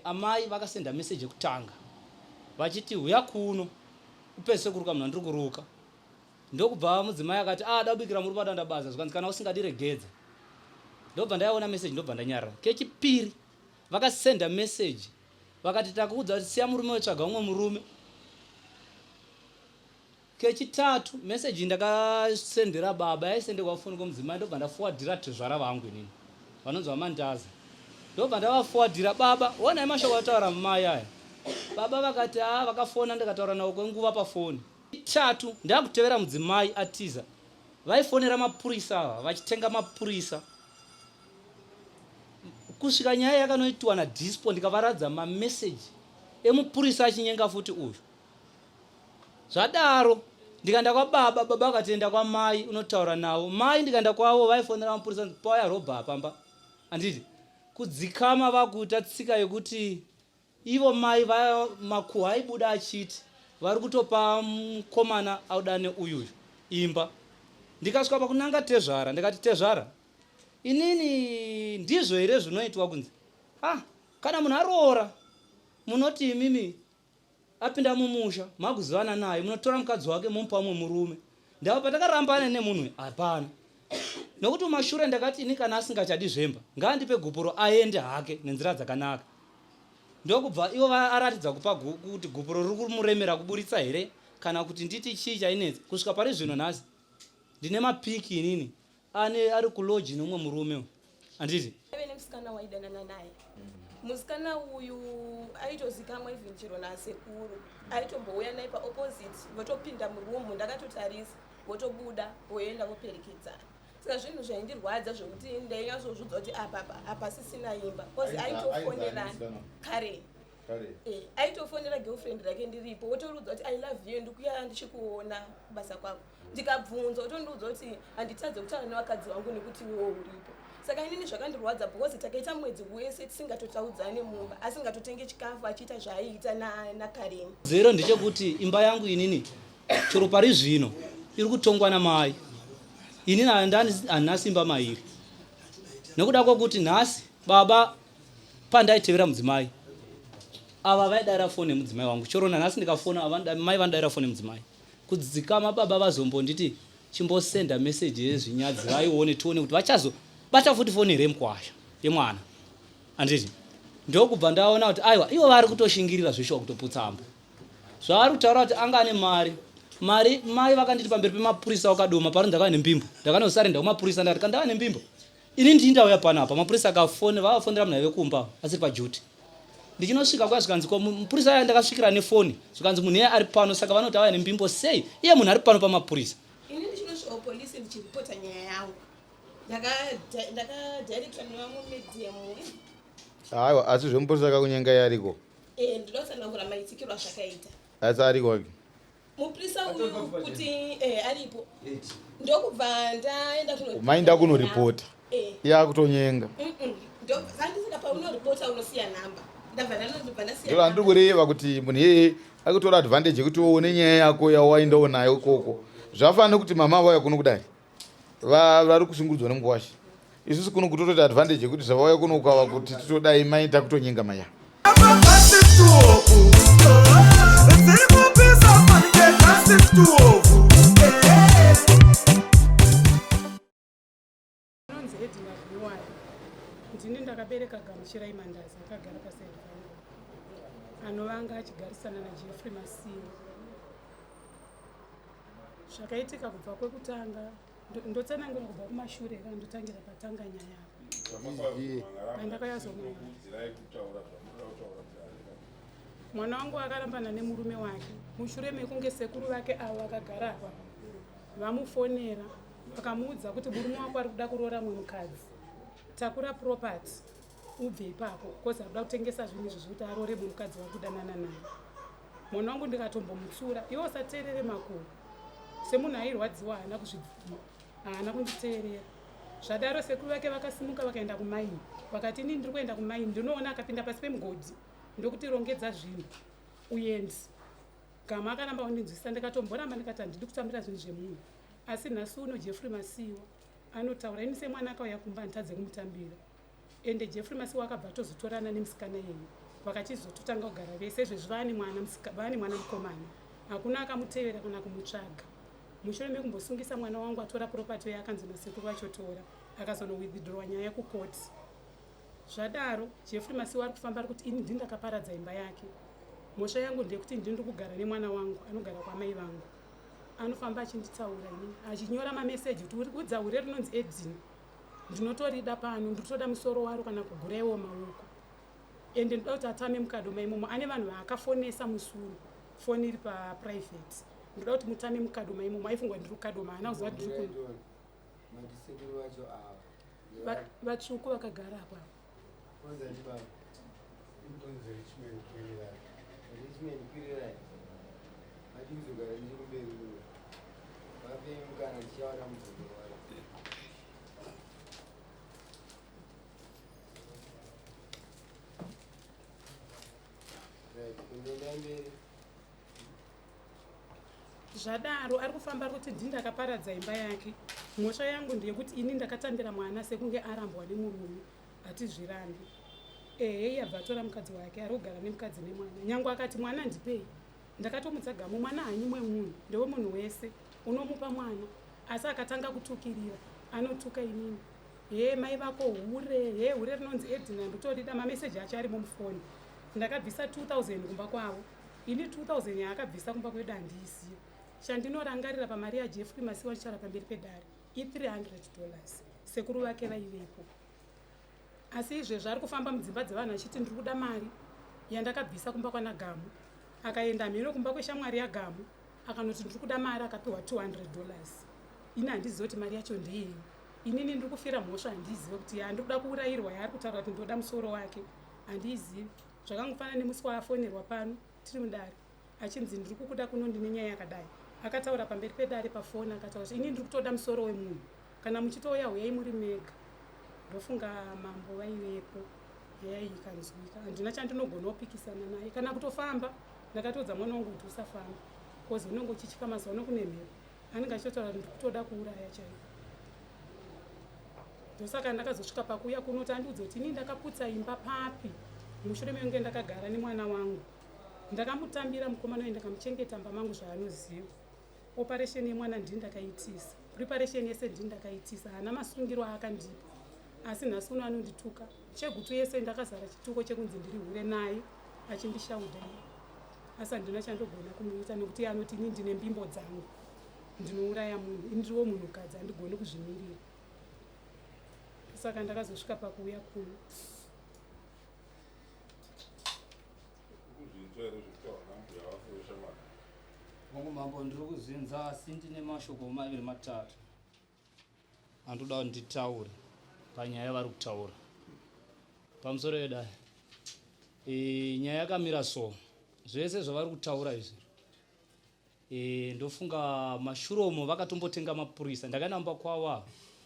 Amai vakasenda message yekutanga vachiti uya kuno upese kuruka munhu andiri kuruka ndokubva mudzimai akati dabikira muri padanda baza zvikanzi kana usingadiregedza ndobva ndaona message ndobva ndanyarara. Kechipiri vakasenda message vakati takuudza kuti siya murume wetsvaga umwe murume. Kechitatu message ndakasendera baba yaisendekwa foni komudzimai ndobva ndafuwadhira tezvara vangu inini vanonzi vamandaza ndobva ndavafuwadhira baba onai mashoko ataura mumai aya. Baba vakati vakafona ndikataura nawo kwenguva pafoni. Chitatu ndakutevera mudzimai atiza vaifonera mapurisa ava vachitenga mapurisa kusvika nyaya yakanoitwa nadispo ndikavaradza mameseji emupurisa achinyenga futi uyu. Zvadaro ndikaenda kwababa, baba akatienda kwamai unotaura nawo. Mai ndikaenda kwavo vaifonera mapurisa paya robha apamba anditi kudzikama vakuita tsika yekuti ivo mai makuhwa aibuda achiti vari kutopa mukomana audane uyuyu imba. Ndikasvika pakunanga tezvara ndikati tezvara inini ndizvo here zvinoitwa kunzi kana munhu aroora munoti imimi apinda mumusha maguzivana naye munotora mukadzi wake mumupa umwe murume. Ndava patakarambana nemunhu hapana nokuti mashure ndakati ini kana asingachadi zvemba ngaandipe gupuro aende hake nenzira dzakanaka. Ndokubva ivo aratidza kupa kuti gupuro riri kumuremera kuburitsa here kana kuti nditi chii chainetsa. Kusvika pari zvino nhasi ndine mapiki inini ari kuloji nomwe murume anditi musikana waidanana naye. Musikana uyu aitozikamwa even chero nasekuru aitombouya naye paopposite votopinda murumu ndakatotarisa votobuda voenda voperekedzana. Saka zvinhu zvaindirwadza zvokuti ndainyazozvidzwa kuti apa sisina imba kozi aitofonerana kare aitofonera girlfriend rake ndiripo wotorudzwa kuti I love you ndikuya ndichikuona basa kwako. Ndikabvunza wotondiudza kuti handitadze kutaura nevakadzi vangu nekuti wewo uripo. Saka inini zvakandirwadza because takaita mwedzi wese tisingatotaudzane mumba asingatotenge chikafu achiita zvaaiita nakareni. Zero ndechekuti imba yangu inini chero pari zvino iri kutongwa namai. Inini handina simba mairi nekuda kwokuti nhasi baba pandaitevera mudzimai ava vaidara foni yemudzimai wangu chero nanhasi ndikafona mai vanodaira foni yemudzimai kudzikama baba vazombonditi chimbosenda meseji yezvinyadzi vaione tione kuti vachazobata futi foni remukwasha yemwana anditi ndokubva ndaona kuti aiwa ivo vari kutoshingirira zveshuwa kutoputsa ambo zvavari kutaura kuti anga ane mari mai vakanditi pamberi pemapurisa wakadoma pari ndakava nembimbo ndakanosarenda kumapurisa ndati kandava nembimbo ini ndindauya panapa mapurisa vavafonera munhu vekumba asiri pajuti ndichinosvika kwa zvikanzi mupurisa aya ndakasvikira nefoni zvikanzi munhu iye ari pano saka vanoti auya nembimbo sei iye munhu ari pano pamapurisa. Ini ndichinosvika polisi ndichiripota nyaya yangu ndakadhairekta nevamumedium aiwa asi zvemupurisa akakunyenga yariko ndinotsanangura maitikirwa zvakaita asi ariko ake mupurisa uyu kuti aripo ndokubva ndaenda mainda kunoripota iye akutonyenga andisika paunoripota unosiya nhamba ndo andiri kureva kuti munhu iyeye akutora advantage yekuti uone nyaya yako yawaindawo nayo ikoko. Zvafanira kuti mama vauya kuno kudai vari kusungurudzwa nemukwasha isusu kuno kutototi advantage yekuti zvavauya kuno ukava kuti titodai maita kutonyenga maya. Ndini ndakabereka Gamuchirai Mandaza akagara pasaidi pangu anovanga achigarisana naJeffrey Masiwo. Zvakaitika kubva kwekutanga ndotsanangura kubva kumashure kandotangira patanga nyaya pandakayazomwana mwana wangu akarambana nemurume wake mushure mekunge sekuru vake avo vakagara apa vamufonera vakamuudza kuti murume wako ari kuda kuroora mwe mukadzi takura property ubve ipapo kozi akuda kutengesa zvinhu izvi zvokuti arore mukadzi wakudanana naye. Mwana wangu ndikatombomutsura iwo usateerere makuhwa semunhu airwadziwa haana kuzvibvuma haana kunditeerera. Zvadaro sekuru vake vakasimuka vakaenda kumaini vakati ini ndiri kuenda kumaini ndinoona akapinda pasi pemugodhi ndokuti rongedza zvinhu uyendi gama akaramba kundinzwisa ndikatomboramba ndikati handidi kutambira zvinhu zvemunhu asi nhasi uno Jeffrey Masiwo anotaura ini semwana akauya kumba handitadze kumutambira ende Jeffrey Masiwo akabva tozotorana nemusikana yenyu vakachizototanga kugara vese izvezvi vane mwana mukomana, hakuna akamutevera kana kumutsvaga. Mushure mekumbosungisa mwana wangu atora propati uye akanzi nasekuru vachotora, akazonowithdrawa nyaya kukoti. Zvadaro Jeffrey Masiwa ari kufamba ari kuti ini ndini ndakaparadza imba yake. Mhosva yangu ndeyekuti ndiri kugara nemwana wangu anogara kwamai vangu. Anofamba achinditaura ini achinyora mameseji kuti uri kudza hure rinonzi Edin, ndinotorida pano, ndinotoda musoro waro kana kuguraiwo maoko. Ende ndoda kuti atame mukadoma imomo. Ane vanhu vaakafonesa musuru, foni iri paprivate. Ndoda kuti mutame mukadoma imomo. Aifungwa ndiri kukadoma, haana kuziva kuti ndiri kuno. Vatsvuku vakagara apapo. Zvadaro ari kufamba ari kuti ndini ndakaparadza imba yake. Mhosva yangu ndeyekuti ini ndakatambira mwana sekunge arambwa nemurume, hatizvirambi. Ehe, abva atora mukadzi wake ari kugara nemukadzi nemwana. Nyange akati mwana ndipei, ndakatomutsa gamu, mwana hanyimwe munhu, ndewe munhu wese, unomupa mwana. Asi akatanga kutukirira, anotuka inini. He, mai vako hure, he, hure rinonzi Edina, ndotorida mameseji acho arimo mufoni. Ndakabvisa 2000 kumba kwavo. Ini 2000 yaakabvisa kumba kwedu handiisiyo. Chandinorangarira pamari yaJeffrey Masiwa ndichara pamberi pedare $300. Sekuru vake vaivepo. Asi izvezvi ari kufamba mudzimba dzevanhu achiti ndiri kuda mari yandakabvisa kumba kwana Gamu. Akaenda mhino kumba kweshamwari yaGamu, akanoti ndiri kuda mari, akapiwa $200. Ini handizivi kuti mari yacho ndeyei. Inini ndiri kufira mhosva, handizivi kuti ndiri kuda kuurayirwa yaari kutaura kuti ndoda musoro wake, handizivi. Zvakangofanana nemusi waafonerwa pano tiri mudare achinzi ndiri kukuda kuno ndine nyaya yakadai. Akataura pamberi pedare pafoni, akataura kuti ini ndiri kutoda musoro wemunhu, kana muchitouya huyai muri mega. Ndofunga mambo vaivepo, nyaya iyi ikanzwika. Handina chandinogona kupikisana naye kana kutofamba. Ndakatodza mwana wangu kuti usafamba, kozi unenge uchichika mazuva kune mhepo. Anenge achitotaura ndiri kutoda kuuraya chaiko. Ndosaka ndakazosvika pakuuya kuno kuti andiudze kuti ini ndakaputsa imba papi. Mushure mekunge ndakagara nemwana wangu, ndakamutambira mukomana uyu, ndakamuchengeta mba mangu zvaanoziva. Operation yemwana ndini ndakaitisa, preparation yese ndini ndakaitisa, haana masungiro aakandipa. Asi nhasi uno anondituka, chegutu yese ndakazara chituko chekunzi ndiri hure naye, achindishaudha. Asi handina chandogona kumuita nekuti anoti ini ndine mbimbo dzangu, ndinouraya munhu, indiriwo munhukadzi, handigoni kuzvimirira. Saka ndakazosvika pakuuya kuno. Mungu mambo ndiri kuzinza, asi ndine mashoko maviri matatu andoda kuti nditaure panyaya yavari kutaura pamusoro yedai. Nyaya yakamira so, zvese zvavari kutaura izvi, ndofunga mashuromo vakatombotenga mapurisa. Ndakanamba kwava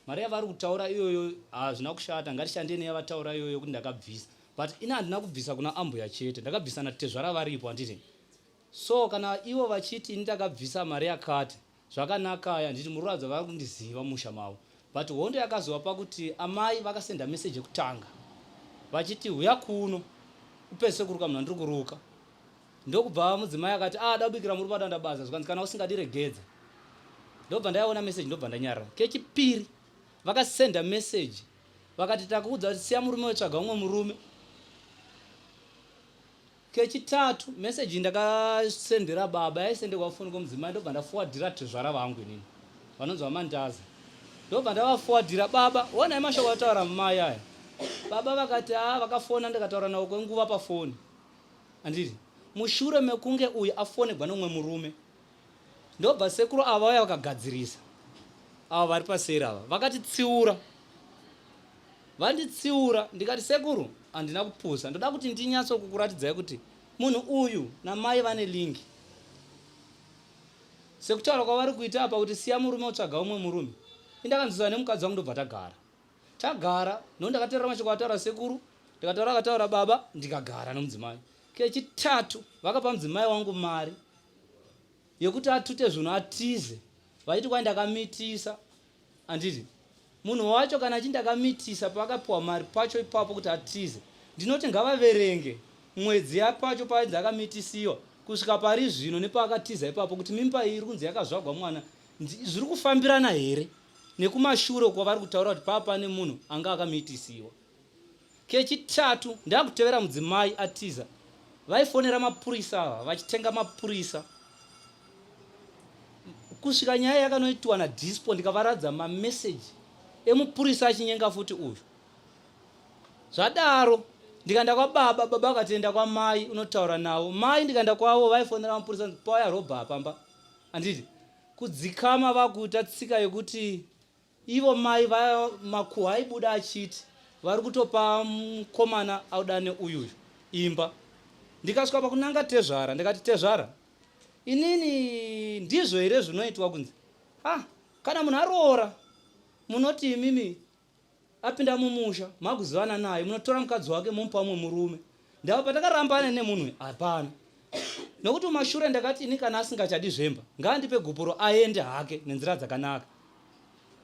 mari yavari kutaura iyoyo hazvina kushata, ngatishandei neyavataura iyoyo kuti ndakabvisa, but ini handina kubvisa kuna ambuya chete, ndakabvisa natezvara varipo, handiti. So kana ivo vachiti ini ndakabvisa mari yakati, zvakanaka, handiti muri kuratidza vari kundiziva musha mavo. But hondo yakazova pakuti amai vakasenda meseji yekutanga vachiti huya kuno upese kuruka munhu andiri kuruka. Ndokubva mudzimai akati da kubikira muri padanda basa, zvikanzi kana usingadiregedza. Ndobva ndaiona meseji, ndobva ndanyarara. Kechipiri vakasenda meseji vakati takuudza kuti siya murume wetsvaga umwe murume. Kechitatu meseji ndakasendera baba yaisendekwa foni komudzimai, ndobva ndafuwadhira tezvara vangu inini vanonzi vamandaza. Ndobva ndavafuwadhira baba, onai mashoko ataura mumai aya. Baba vakati vakafona, ndikataura nawo kwenguva pafoni. Handiti mushure mekunge uyu afonegwa nomwe murume, ndobva sekuru ava vaya vakagadzirisa, ava vari paseri ava vakatitsiura, vanditsiura. Ndikati sekuru handina kupusa, ndoda kuti ndinyatso kukuratidzai kuti munhu uyu namai vane lingi. Sekutaura kwavari kuita apa kuti siya murume utsvaga umwe murume, indakanzwisana nemukadzi wangu, ndobva tagara ndondakataura mashoko ataura sekuru, ndikataura akataura baba, ndikagara nomudzimai. Kechitatu vakapa mudzimai wangu mari yekuti atute zvinhu atize, vachiti kwai ndakamitisa. Handiti munhu wacho kana achiti ndakamitisa, pakapiwa mari pacho ipapo kuti atize, ndinoti ngavaverenge mwedzi yapacho painzi akamitisiwa kusvika pari zvino nepaakatiza ipapo kuti mimba iyi iri kunzi yakazvagwa mwana zviri kufambirana here nekumashure kwavari kutaura kuti papa pane munhu anga akamitisiwa. Kechitatu ndakutevera mudzimai atiza vaifonera mapurisa ava vachitenga mapurisa kusvika nyaya yakanoitwa nadispo ndikavaradza mameseji emupurisa achinyenga futi uyu. Zvadaro ndikaenda kwababa, baba akatienda kwamai unotaura navo. Mai ndikaenda kwavo vaifonera mapurisa pauya robha apamba. Anditi kudzikama vakuita tsika yekuti ivo mai makuhwa aibuda achiti vari kutopa mukomana auda neuyuyu imba. Ndikasvika pakunanga Tezvara ndikati Tezvara, inini ndizvo here zvinoitwa kunzi kana munhu aroora munoti imimi apinda mumusha makuzivana naye munotora mukadzi wake mumupa mumwe murume. Ndava patakarambana nemunhu hapana, nokuti mumashure ndakati ini kana asingachadi zvemba ngaandipe gupuro aende hake nenzira dzakanaka.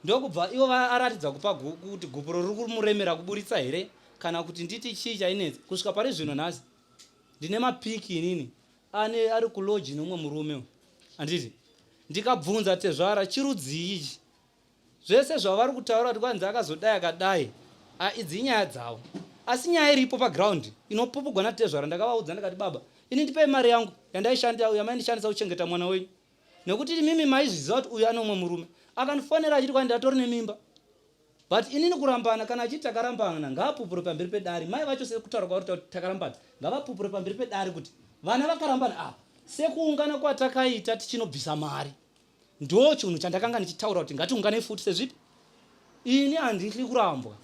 Ndokubva ivo aratidza kupa kuti gupuro riri kumuremera kuburitsa here kana kuti nditi chii chainetsa. Kusvika pari zvino nhasi ndine mapiki inini ari kuloji nomwe murume. Anditi ndikabvunza Tezvara chirudzii ichi zvese zvavari kutaura kuti kwanzi akazodai akadai idzi nyaya dzavo, asi nyaya iripo paground inopupugwa naTezvara. Ndakavaudza ndikati baba, ini ndipei mari yangu yamaindishandisa kuchengeta mwana wenyu, nekuti mimi maizviziva kuti uyu ano umwe murume. Akandifonera achiti kwandi ndatori nemimba, but inini kurambana kana achiti takarambana ngaapupure pamberi pedare. Mai vacho sekutaura kwavari kuti takarambana ngavapupure pamberi pedare kuti vana vakarambana apa sekuungana kwatakaita tichinobvisa mari. Ndo chinhu chandakanga ndichitaura kuti ngatiungane futi sezvipi. Ini handihli kurambwa.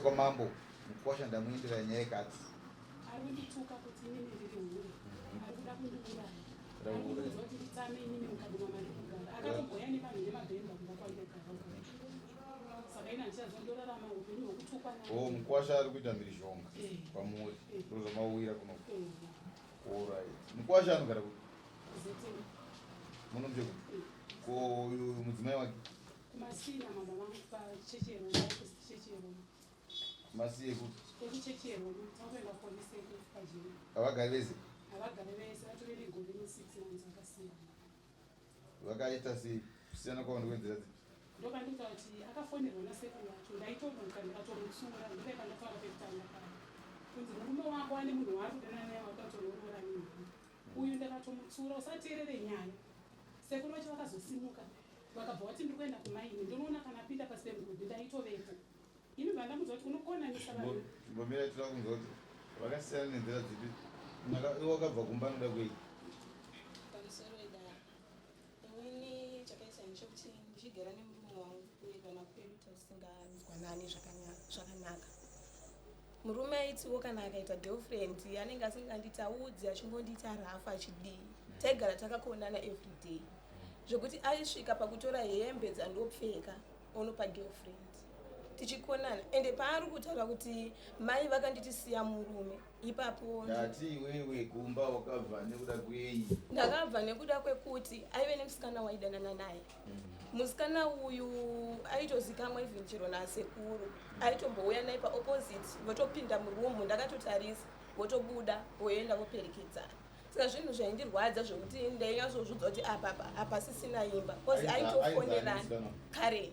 Kwa mambo mkwasha ndamuindira nyaya yakati arikundituka kuti inini ndiri hure arikuda kundiuraya arikundizwa kuti nditame inini mukadzi mamari kugara akatomboya nevanhu nemabhemba kuda kwandegara saka ina ndichazondorarama upenyu hwekutukwa naye. Mkwasha ari kuita mhirizhonga pamuri ndiro zvamauwira kunoku. Alright, mkwasha anogara kuti munomuje kuti ko mudzimai wake kumasina mama vangu pachechero chechero masiye kuti ekuchechero takuenda polisi pajini havagari vese havagari vese vatove negore ne6 months akasiyana. vakaita sei kusiyana kwavo ndikuenzera dzipi? Ndokandita kuti akafonerwa nasekuru yacho ndaitomuka ndikatomutsura ndikaika ndataura pekutanga paya kunzi murume wangu ane munhu waari kudana naye wakatoroorora nini uyu ndakatomutsura usateerere nyaya. Sekuru vacho vakazosimuka vakabva vati ndiri kuenda kumaini ndinoona kana pinda pasi pemugudhi ndaitovepo. Ini vandamudza kuti unokonanisa vanhu mbomira tira kunzwa kuti vakasiyana nenzira dzipi. Wakabva kumba noda kwei? pamusoro wedara inini chakaisa ndechekuti ndichigara nemurume wangu kuedana kwedu tasinganzwanani zvakanaka. Murume aitiwo kana akaita girlfriend anenge asinganditaudzi achingondita rafa achidii taigara takakonana everyday zvokuti aisvika pakutora hembe dzandopfeka onopa girlfriend tichikonana ende paari kutaura kuti mai vakanditisiya murume ipapo ndati iwewe kumba wakabva nekuda kwei? ndakabva nekuda kwekuti aive nemusikana waidanana naye. Musikana uyu aitozikamwa even chero nasekuru aitombouya naye paopposite votopinda murumu ndakatotarisa votobuda voenda voperekedzana. Saka zvinhu zvaindirwadza zvokuti ndainyazozvidzwa kuti apa sisina imba kozi aitofonerana kare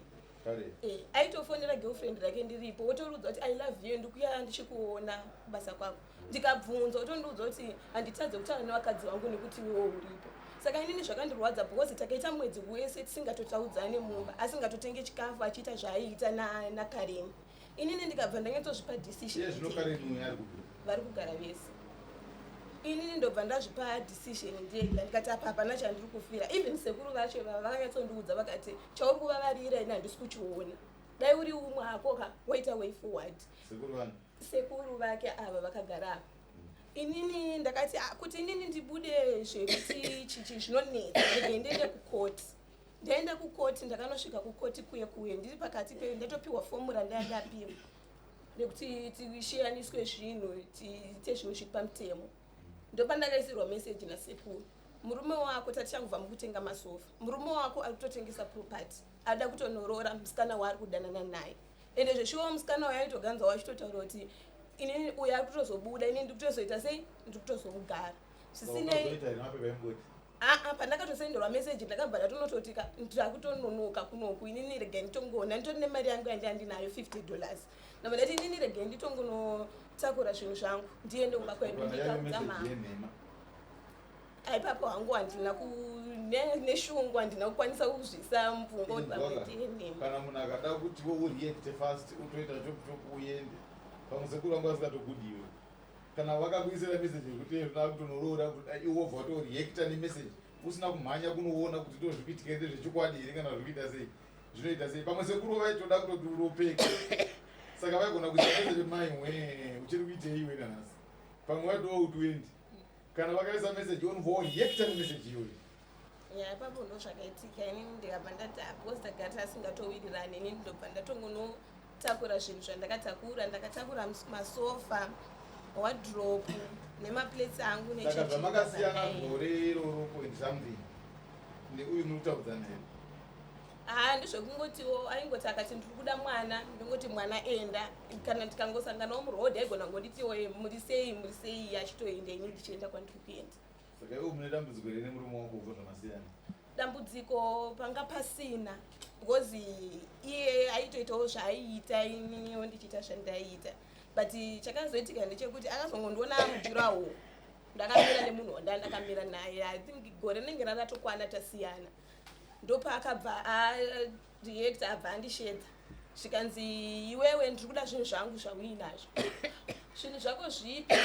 aitofonera girlfriend rake ndiripo wotorudzwa kuti I love you ndikuya ndichikuona basa kwako. Ndikabvunza wotondiudza kuti handitadze kutaura nevakadzi vangu nekuti iwewo uripo. Saka inini zvakandirwadza because takaita mwedzi wese tisingatotaudzane mumba asingatotenge chikafu achiita zvaiita naKaren. Inini ndikabva ndanyatozvipa decision vari kugara vese. Inini ndobva ndazvipa decision ndega ndikati apa hapana chandiri kufira. Even sekuru vacho vakanyatsondiudza vakati chauri kuvavarira ini handisi kuchiona dai uri umwe akoka waita way forward. Sekuru vake ava vakagara apa. Inini ndakati kuti inini ndibude zvekuti chichi zvinonetsa ndiende kukoti. Ndaenda kukoti ndakanosvika kukoti kuye ndiri pakati ndatopiwa fomura ndapiwa nekuti tishiyaniswe zvinhu tiite zvinhu zviri pamutemo. Ndopandakaisirwa meseji nasekuru murume wako tatichangubva mukutenga masofa, murume wako ari kutotengesa property, ada kutonorora musikana waari kudanana naye, ende zveshuwa musikana wayo aitoganza wachitotaura kuti inini uyo ari kutozobuda, inini ndiri kutozoita sei, ndiri kutozomugara zvisinei. Pandakatosenderwa meseji ndakabva ndatonototika ndakutononoka kunoku, inini regai nditongona nditori nemari yangu yandi andinayo $50 ndabva ndati inini regai nditongonotakura zvinhu zvangu ndiende kumba kwedu ndikaudza aipapo hangu handina neshungu handina kukwanisa kuzvisa mupfungwa kuti pamwetienema. Kana munhu akada kuti ureact fast utoita chop uende pamwe sekuru wangu asikatogudiwe kana vakakuisira message yekuti zvinoda kutonorora kuti iwobva watoreacta nemessage usina kumhanya kunoona kuti ndo zvikuitika ndezvechokwadi here kana zvikuita sei zvinoita sei pamwe sekuru vaitoda kutoti uropeka saka vaigona kuisa message mai uchiri kuitei iwe nanhasi pamwe vaitowa kuti uende kana vakaisa message onvoreacta nemessage iyoyo. Ipapo ndo zvakaitika. Inini ndikabva ndati because ndagara asingatowirirani, inini ndobva ndatongonotakura zvinhu zvandakatakura. Ndakatakura masofa, wardrobe nemaplates angu saka zvamakasiyana gore iroro point something neuyu murikutaudza naye. Ndizvokungotiwo aingoti akati ndiri kuda mwana, ndingoti mwana enda, kana ndikangosanganawo murodhi aigona kungonditiwo muri sei achitoenda, ini ndichienda kwandiri kuenda. Saka iwe mune dambudziko rine murume wako kubva zvamasiyana? Dambudziko panga pasina because iye aitoitawo zvaaiita, ininiwo ndichiita zvandaiita, but chakazoitika ndechekuti akazongondiona mujurawo ndakamira nemunhu wandakamira naye. I think gore rinenge ratokwana tasiyana, ndopaakabva areact abva andishedza zvikanzi iwewe ndiri kuda zvinhu zvangu zvauinazvo. Zvinhu zvako zvipi?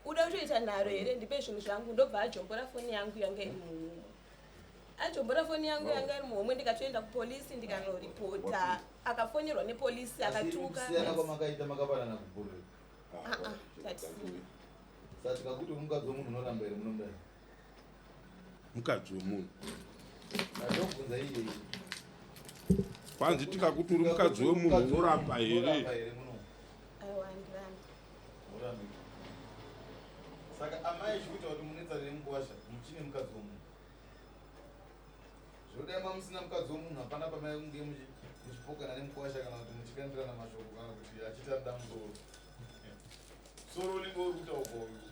Uda kutoita nharo here? Ndipe zvinhu zvangu. Ndobva ajombora foni yangu yanga iri muhomwe. Ajombora foni yangu yanga iri muhomwe, ndikatoenda kupolisi ndikanoripota. Akafonyerwa nepolisi akatuka. Siyana kwamakaita makapanana kubhurwe. That's saka tikakuti mukadzi womunhu unoramba here munomudai? Mukadzi womunhu. Ndobvunza iye. Kwanzi tikakuti uri mukadzi womunhu unoramba here? Saka amai zvikuita kuti munetsane nemukuwasha muchine mukadzi womunhu. Zvodai musina mukadzi womunhu hapana pamai kunge muchipokana nemukuwasha kana kuti muchikandirana mashoko kana kuti achita da musoro. Soro unenge uri kutaura uyu.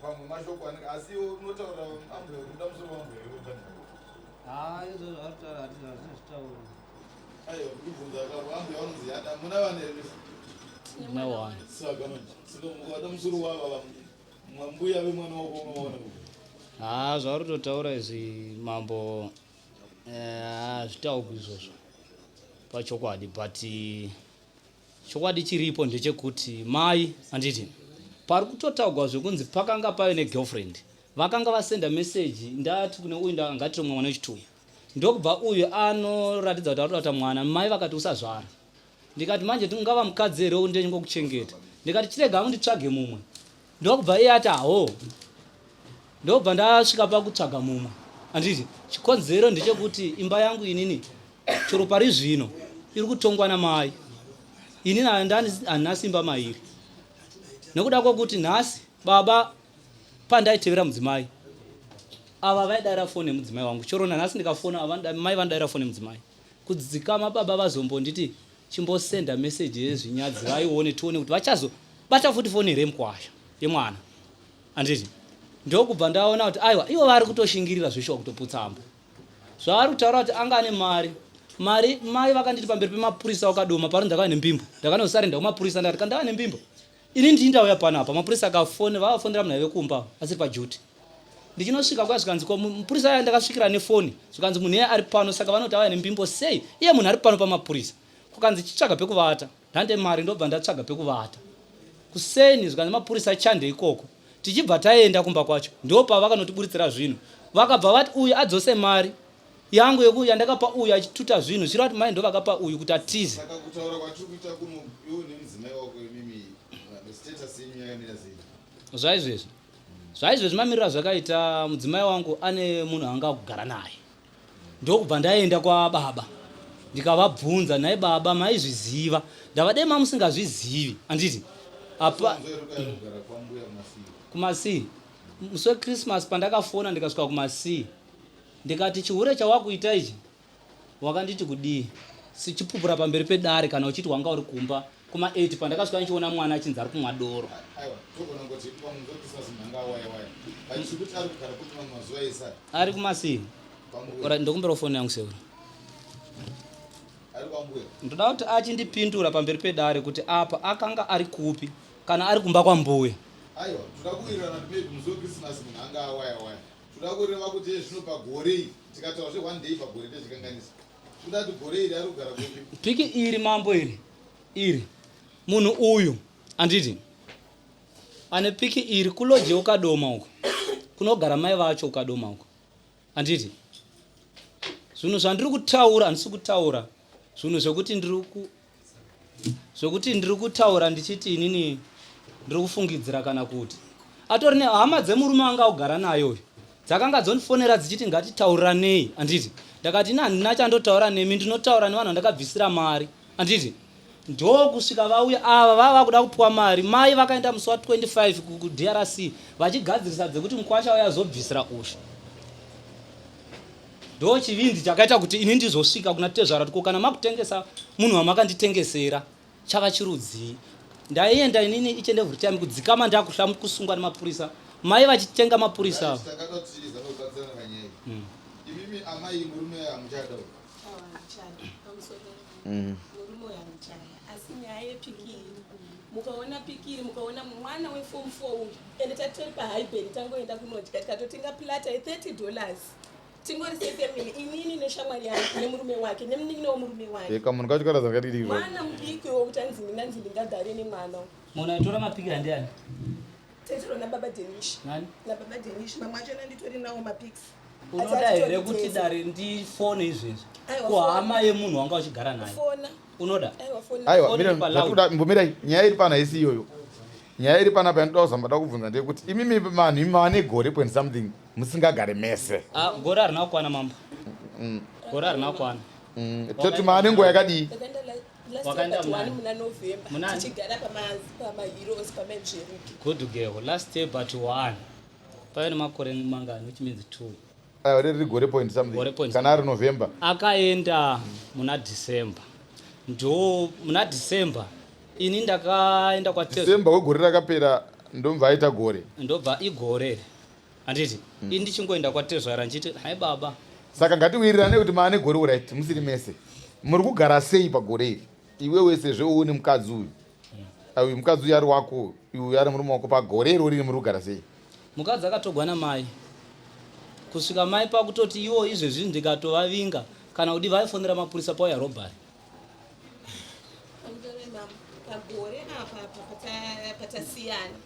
Pamwe mashoko anenge asi unotaura ambuye uri kuda musoro wambuye uri izvo zvarutaura hatizvo zvitaura. Aiwa ndibvunza ambuye vanonzi yada muna vane here? Nawana. Saka manje saka mukada musoro wava mwambuya vemwana wako unoona. Zvarutotaura izvi mambo zvitaurwa izvozvo pachokwadi, but chokwadi chiripo ndechekuti mai handiti pari kutotaurwa zvekunzi pakanga pave negirlfriend vakanga vasenda meseji ndati kune uyu ndangatiromwa mwana wechituyu ndokubva uyu anoratidza kuti arikubata mwana, mai vakati usazvara. Ndikati manje tingava mukadzi here ndechingokuchengeta, ndikati chirega hangu nditsvage mumwe. Ndokubva iye ati aho, ndobva ndasvika pakutsvaga mumwe. Handiti chikonzero ndechekuti imba yangu inini chero pari zvino iri kutongwa namai, inini handina simba mairi, nekuda kwokuti nhasi baba pandaitevera mudzimai ava vaidara foni nemudzimai wangu, chero nanhasi ndikafona mai vandaira foni nemudzimai kudzikama baba vazombonditi chimbosenda meseji yezvinyadzi vaione tione kuti vachazobata futi foni here mukuwasha yemwana. Handiti ndokubva ndaona kuti aiwa ivo vari kutoshingirira zveshuwa kutoputsamba zvaari kutaura kuti anga ane mari mai vakanditi pamberi pemapurisa wakadoma pari ndakava nembimbo ndakanozarenda kumapurisa ndati kandava nembimbo ini ndindauya panapa. Mapurisa vavafonera munhu aive kumba asiri pajuti. Ndichinosvika kwa zvikanzi mupurisa aya ndakasvikira nefoni zvikanzi munhu iye ari pano, saka vanoti avaya nembimbo sei iye munhu ari pano pamapurisa. Kukanzi chitsvaga pekuvata, ndande mari ndobva ndatsvaga pekuvata kuseni. Zvikanzi mapurisa chande ikoko, tichibva taenda kumba kwacho ndopa vakanotiburitsira zvinhu, vakabva vati uyu adzose mari yangu yandakapa uyu achituta zvinhu zviro kuti mai ndo vakapa uyu kuti atize. Saka kutaura kwatiri kuita kuno iwe nemudzimai wako imimi status yenyu yakamira sei? Zvaizvezvi mamiriro zvakaita mudzimai wangu ane munhu anga kugara naye, ndokubva ndaenda kwababa ndikavabvunza, naye baba maizviziva, ndavadei mamusingazvizivi. Handiti apa kumasiyi musi wechristmas pandakafona ndikasvika kumasii ndikati chihure chawakuita ichi wakanditi kudii sichipupura pamberi pedare kana uchiti wanga uri kumba kuma8 pandakasvika nichiona mwana achinzi ari kumwa doro. Ari kumasii ndokumbera foni yangu seuri ndoda kuti achindipindura pamberi pedare kuti apa akanga ari kupi kana ari kumba kwambuya. Aiwa, tudakuwirirana maybe musi wechristmas munhu anga awaya tudakureva kuti zvino pagore tikataura zve one day pagore techikanganisa tudati gore iri ari kugara kupi piki iri mambo iri munhu uyu anditi ane piki iri kuloje ukadoma uko kunogara mai vacho ukadoma uko anditi zvinhu zvandiri kutaura handisi kutaura zvinhu zvokuti ndiri kutaura ndichiti inini ndiri kufungidzira kana kuti atori nehama dzemurume anga kugara nayo dzakanga dzonifonera dzichiti ngatitauriranei anditi ndakati ina handina chandotaura nemi ndinotaura nevanhu vandakabvisira mari anditi ndokusvika vauya ava vava kuda kupiwa mari mai vakaenda musi wa25 kudrc vachigadzirisa dzekuti mukwasha uya azobvisira usha ndo chivindi chakaita kuti ini ndizosvika kuna tezvara tiko kana makutengesa munhu wamakanditengesera chava chirudzii ndaienda inini each and every time kudzikama ndakuhla kusungwa nemapurisa mai vachitenga mapurisa avo. imimi amai murume amuchada murume yamuchaya asi nyaya yepikiri mukaona pikiri mukaona mwana weform 4 uyu ende tatori pahaibheri tangoenda kunodya tikatotenga plata $30 tingori sefamily inini neshamwari yangu nemurume wake nemunin'ina wemurume wake kamunhu kacho karadza kadiri mwana mudiki wokuti anzi ndinganzi ndingagare nemwana munhu aitora mapikiri andiani taitiro nababa denish nani nababa denish mamwe acho nanditori nawo mapics unoda here kuti dare ndifone izvezvi kuhama yemunhu wanga uchigara naye fona unoda aiwa mbomirai nyaya iri pana isi iyoyo nyaya iri pana painoda kuzambada kubvunza ndeyekuti imimi vanhu imane gore point something musingagare mese gore harina kukwana mambo gore harina kukwana toti mane nguva yakadii good girl last year but 1 paive nemakore mangani which means 2 aiwa riri gore point something kana ari november akaenda muna december ndo muna december ini ndakaenda december wegore rakapera ndomva aita gore ndobva igore handiti ini ndichingoenda kwatezvara nchiti hai baba saka ngatiwirirane kuti maane gore uright musiri mese muri kugara sei pagore iri iwe wese zveuni mukadzi uyu uyu mukadzi uyu ari wako uyu ari murume wako pagore iro riri muri kugara sei mukadzi akatogwa namai kusvika mai pakutoti iwo izvezvi ndikatovavinga kana kuti vaifonera mapurisa pauya robhari pagore apa patasiyana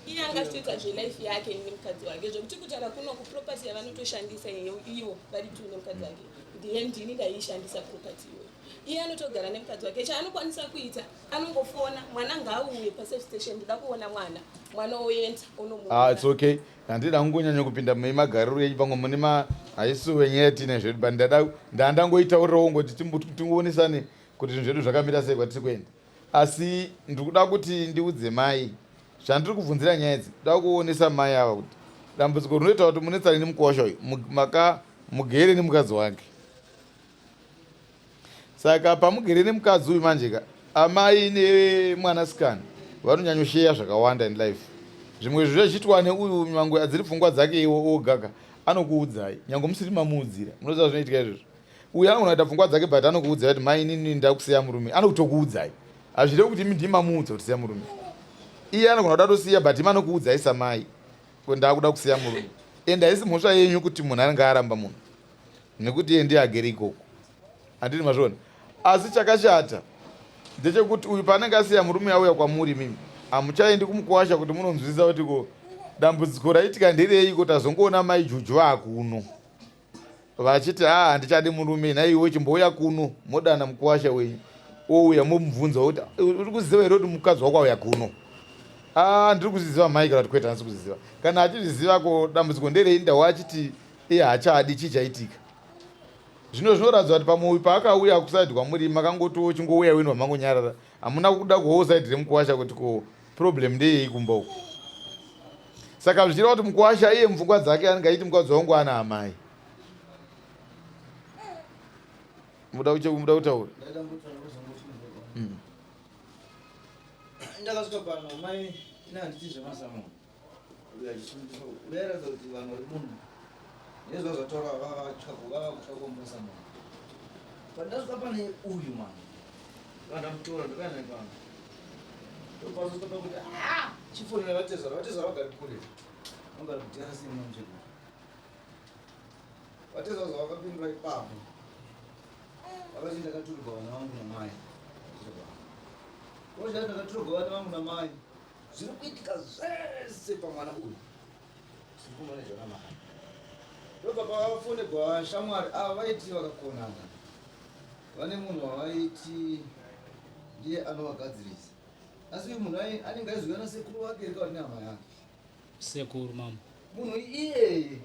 iye angatoita zvelife yake nemukadzi wake zvokuti kutaura kuno kupropati yavanotoshandisa ivo vari tu nemukadzi wake ndiye ndini ndaiishandisa propati iyoyo iye anotogara nemukadzi wake chaanokwanisa kuita anongofona mwana ngaauye pasafe station ndida kuona mwana oenda onomuona it's okay handida kungonyanya kupinda mumagariro echi pamwe mune haisuwe nyaya tine zvedu but ndandangoitaurirawo ngoti tingoonesane kuti zvinhu zvedu zvakamira sei kwatiri kuenda asi ndiri kuda kuti ndiudze mai zvandiri kubvunzira nyaya idzi da kuonesa mai ava kuti dambudziko rinoita kuti munetsani nemukwasha uyu mugere nemukadzi wake saka pamugere nemukadzi uyu manjeka amai nemwanasikana vanonyanyosheya zvakawanda in life zvimwe zviro zvichitwa neuyu mangwe adziri pfungwa dzake iwo ogaka anokuudzai nyange musiri mamuudzira munoziva zvinoitika izvozvo uyu anogona kuita pfungwa dzake but anokuudzai kuti mai inini ndakusiya murume anokutokuudzai hazvirevi kuti imi ndimamuudza kuti siya murume iye anogona kuda tosiya but imi anokuudzai samai ndakuda kusiya murume ende haisi mhosva yenyu kuti munhu anenge aramba munhu nekuti iye ndiye agere ikoko handini mazvona asi chakashata ndechekuti uyu paanenge asiya murume auya kwamuri mimi hamuchaendi kumukwasha kuti munonzwisisa kuti ko dambudziko raitika nderei kuti azongoona mai juju vakuno vachiti handichadi murume naiwe chimbouya kuno modana mukwasha wenyu ouya momubvunza kuti uri kuziva here kuti mukadzi wako auya kuno ndiri kuziziva mai kana kuti kwete handisi kuziziva kana achizviziva ko dambudziko nderei ndawo achiti iye hachaadi chichaitika zvino zvinoratidza kuti pamwe uyu paakauya kusaidi kwamuri makangoto chingouya wenu wamangonyarara hamuna kuda kuhowo saidi remukwasha kuti ko problem ndeyei kumba uko saka zvichireva kuti mukuwasha iye mupfungwa dzake anenge achiti mukadzi wangu ana amai. muda kutaura ndakasvika pano mai ina handiti zvemasamu uyaradza kuti vanhu vari munhu nezva zvataura vakutya kuomesa munhu pandasvika pane uyu mani vandamutora ndakaenda pano ndopasosvika kuti chifonera vatezara vagari kure vagari kutirasimunomuchekuti vatezara zvavakapindura ipapo vakati ndakaturigwa vana vangu namai ocha ndakaturigwa vana vangu namai zviri kuitika zvese pamwana uyu zviri kumane zvakanaka ndobva pavafonegwa shamwari ava vaiti vakakonana vane munhu wavaiti ndiye anovagadzirisa asi uyu munhu anenge aiziviana sekuru vake rikava nehama yake sekuru mama munhu iyeye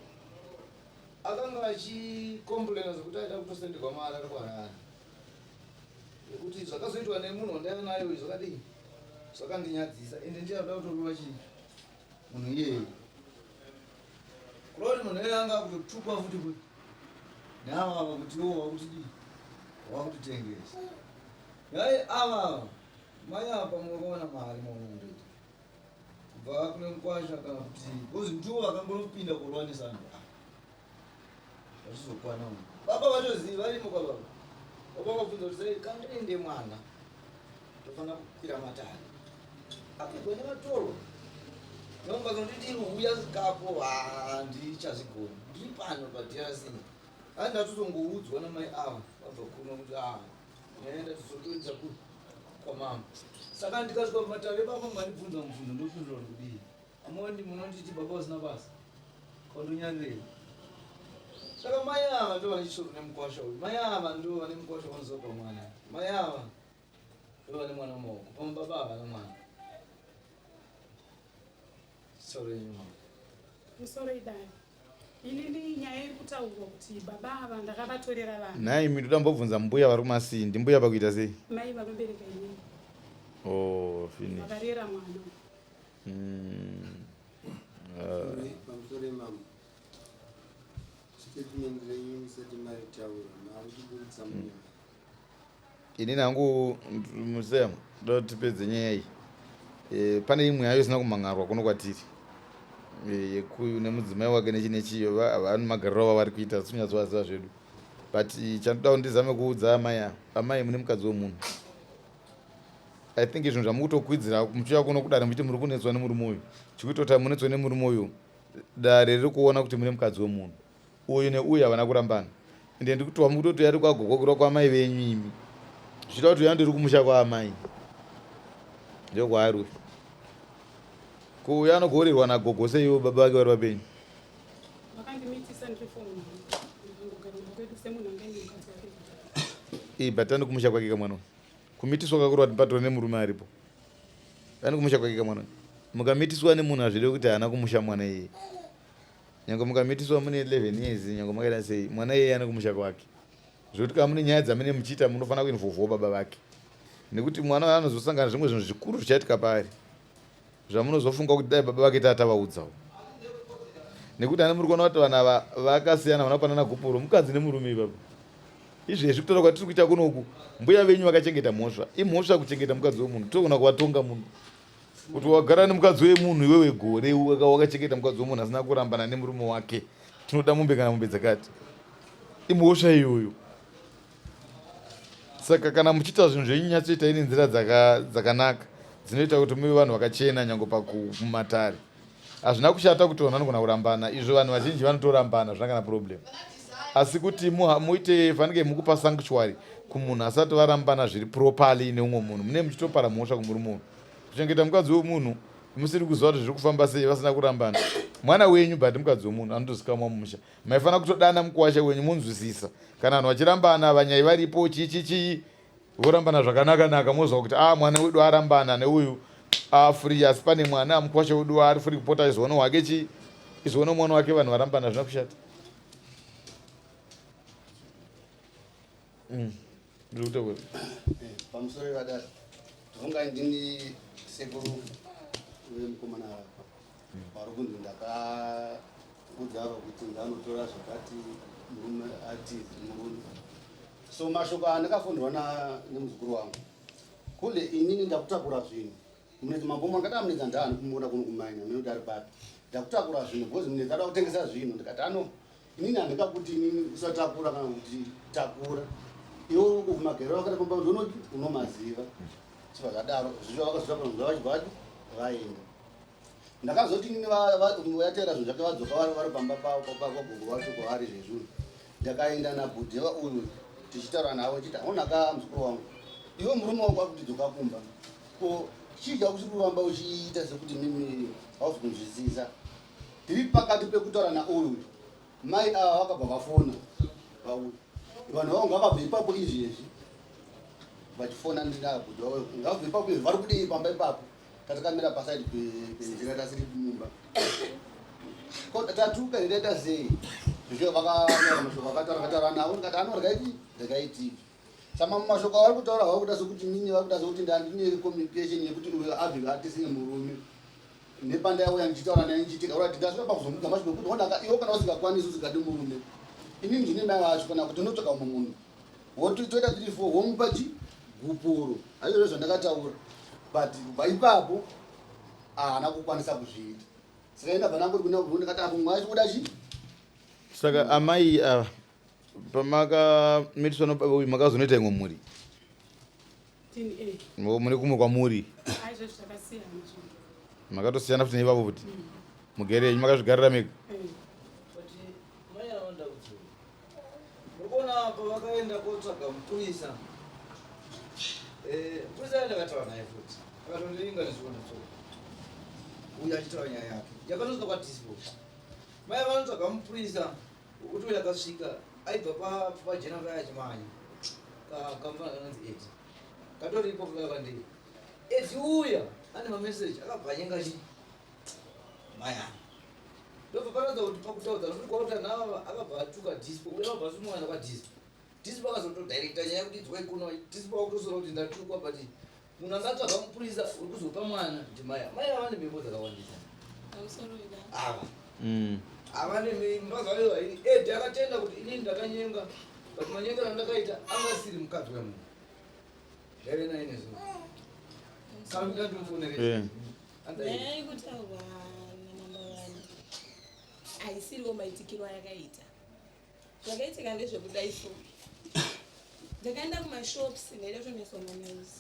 akanga achikomplena zvokuti aida kutosenderwa mari ari kwarari ekuti zvakazoitwa nemunhu wandaiva nayo zvakadii zvakandinyadzisa ende ndichada kutorova chii munhu iyeye kurova kuti munhu iyeye anga akutotukwa futi kuti neavava kutiwo wakutidii wakutitengesa yai avava mai apa munokaona mari maunondoita kubva kune mukwasha kana kuti kozi ndiwo akangonopinda kurwa nesandu vachizokwana baba vatoziva varimo kwababa baba vakabvunza kuti sei kandiende mwana tofanira kukwira matare apigwa nevatorwa nomukazondidii uya zikapo handichazvigoni ndiri pano paDRC andatotongoudzwa namai ava vabva kuno kuti naenda tizotoedza kwamama saka ndikasvika pamatare baba mandibvunza mubvunzo ndopindura kuti kudii amoni munonditi baba usina basa kondonyarira saka mai ava ndo vane chisoro nemukwasha uyu mai ava ndo vane mukwasha vanozopa mwana mai ava ndo vane mwana mumaoko pamwe baba havana mwana chisoro yenyu mama musoro idai inini nyaya iri kutaurwa kuti baba ava ndakavatorera vanhu nhai imi ndoda mbobvunza mbuya vari kumasindi mbuya pakuita sei mai vanobereka inini finish vakarera mwana pamusoro emama statement renyu musati maritaura maarichiburitsa munyaya inini hangu musema ndoda tipedze nyaya iyi pane imwe yayo isina kumangarwa kuno kwatiri nemudzimai wake nechinechiyo vanhu magariro ava vari kuita tisinyazovaziva zvedu but chandoda ndizame kuudza amai mune mukadzi wemunhu I think izvinhu zvamukutokwidzira muchiuya kuno kudare muchiti muri kunetswa nemurume uyu chikutota munetswa nemurume uyu dare riri kuona kuti mune mukadzi wemunhu uyu neuyu havana kurambana ende ndikutwa mukutoti yari kwagogokura kwamai venyu imi zvichita kuti uya ndiri kumusha kwaamai ndokwaari uyu kuuya anogorerwa nagogo seiwo baba vake vari vapenyu vakandimitisa ndirifomu kwedu semunhu angaine mukadzi wake but ani kumusha kwake kamwana kumitiswa kakurwa kuti patore nemurume aripo ani kumusha kwake kamwana mukamitiswa nemunhu hazvide kuti haana kumusha mwana iyeye nyange mukamitiswa mune 11 years nyange makaita sei mwana iyeye ani kumusha kwake zvokuti kama mune nyaya dzamune muchiita munofanira kuinvhovhawo baba vake nekuti mwana anozosangana zvimwe zvinhu zvikuru zvichaitika paari zvamunozofunga kuti dai baba vake tatavaudzawo nekuti ani muri kuona kuti vanhu ava vakasiyana vanapanana gopuro mukadzi nemurume ipapa izvezvi kutora kwatiri kuita kunoku mbuya venyu vakachengeta mhosva imhosva kuchengeta mukadzi wemunhu togona kuvatonga munhu kuti wagara nemukadzi wemunhu iwewe gore wakachengeta mukadzi wemunhu asina kurambana nemurume wake tinoda mombe kana mombe dzakati imhosva iyoyo saka kana muchiita zvinhu zvenyu nyatsoita ine nzira dzakanaka dzinoita kuti muve vanhu vakachena nyange pakumatare hazvina kushata kuti vanhu vanogona kurambana izvo vanhu vazhinji vanotorambana zvina kana problem asi kuti muite fanike mukupa sanctuary kumunhu asati varambana zviri properly neumwe munhu mune muchitopara mhosva kumurume munhu kuchengeta mukadzi wemunhu musiri kuziva kuti zviri kufamba sei vasina kurambana mwana wenyu but mukadzi wemunhu anotozikamwa mumusha maifanira kutodana mukuwasha wenyu munzwisisa kana vanhu vachirambana vanyai varipo chichichi vorambana zvakanaka mozwa kuti mwana wedu arambana neuyu free asi pane mwana mukuwasha wedu ari free kupota izoona wake chi izoona mwana wake vanhu varambana zvina kushata pamusoro vadari ndingai ndini sekuru wemukomana apa pari kunzi ndakaudza kuti ndanotora zvakati murume atizi murume. So mashoko andakafundirwa nemuzukuru wangu kule inini ndakutakura zvinhu muneti mambo makada munedza ndani kumuona kuno kumaina minoti ari papi ndakutakura zvinhu because munedza ada kutengesa zvinhu ndikati ano inini handikakuti inini usatakura kana kuti takura iwe uko kumagerero wakati pamba ndonoti unomaziva chiva zvadaro zvicho vakazvita panzva vachibvacho vaenda ndakazoti inini vatera zvinhu zvake vadzoka vari pamba pagogo vacho kwavari zvezvinhu ndakaenda nabhudheva uyu tichitaura navo chiti haunaka muzukuru wangu iwe murume wako akuti dzoka kumba ko chidya kuchikuvamba uchiita sekuti mimi hauzi kunzwisisa tiri pakati pekutaura nauyu mai ava vakabva vafona vanhu vangu vakabva ipapo izvezvi vachifona ndinabhudhi wavo ngabva ipapo izvi vari kudii pamba ipapo tatakamira pasaidi penzira tasiri kumumba tatuka iraita sei zvicho vakanyora mashoko akataura navo ndikati anoryaiti ndakaitivi sama mashoko avari kutaura vari kuda sekuti nini vari kuda sekuti ndandine communication yekuti uyo abve atisine murume nepandaiuya ndichitaura naye nchitika urati ndasvika pakuzomudza mashoko ekuti onaka iwo kana usingakwanisi usikadi murume inini ndine mai vacho kana kuti unotsvaka mumwe munhu wotoita 3-4 womupa chigupuro aizvozvo zvandakataura but kubva ipapo haana kukwanisa kuzviita saka ndabva nangori ndakati apo mwacho kuda chii saka amai pamakamitisa nobaba uyu makazonoita imwe muri mune kumwe kwamuri makatosiyana futi neivavo kuti mugerenyu makazvigarira mega murikuona pavakaenda kotsvaga mupurisa mupurisa ndakataura naye futi akatondiringa nezvikonatsoka uyu achitaura nyaya yake yakatosvika kwadispo mai vanotsvaga mupurisa kuti uyu akasvika aibva pajenara yachimanya kamfana kanonzi eti katoripo kakandii eti uya ane mameseji akabva nyenga chi maya ndobva panoza kuti pakutaudza nokuti kwauta nava akabva atuka dispo uya vabva sumwana kwadispo akazotodirecta nyaya yekuti dzwai kuno dispo akutosora kuti ndatukwa but munhu angatsvaga mupurisa uri kuzopa mwana kuti maya avane mhembo dzakawandisa ava havane mhemba zvayo haini edi akatenda kuti inini ndakanyenga but manyengero andakaita angasiri mukadzi wemunhu here nainezvo nyaya yekutaurwa namamba vane haisiriwo maitikiro ayakaita zvakaitika ndezvekudai so ndakaenda kumashops ndaida kutoneswa manews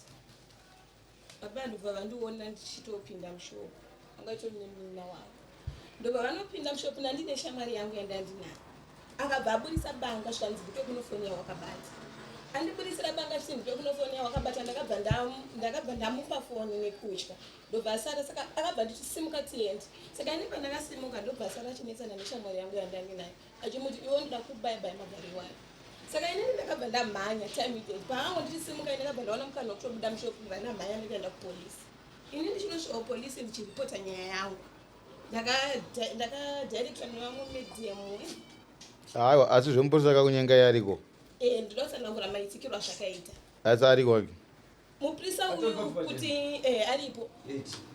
baba ndobva vandiona ndichitopinda mushopu angatori nemunina wavo ndobva vanopinda mushopu nandine shamwari yangu yandandinayo akabva aburisa banga svika nzibito kunofonia wakabata andiburisira banga chinzibito kunofonia wakabata ndakabva ndamupa foni nekutya ndobva asara saka akabva ndichisimuka tiendi saka ini pandakasimuka ndobva asara achinetsana neshamwari yangu yandandinayo achimuti iwo ndoda kubaibai magari wayo saka inini ndakabva ndamhanya time itet paango ndichisimuka ine ndakabva ndaona mukana wekutobuda mushopu kubva ndamhanya ndikaenda kupolisi ini ndichinosvika kupolisi ndichiripota nyaya yangu ndakadirectwa nevamwe medium aiwa asi zvemupolisa akakunyenga yariko ndinosanangura maitikirwa zvakaita asi ariko ake mupurisa uyu kuti aripo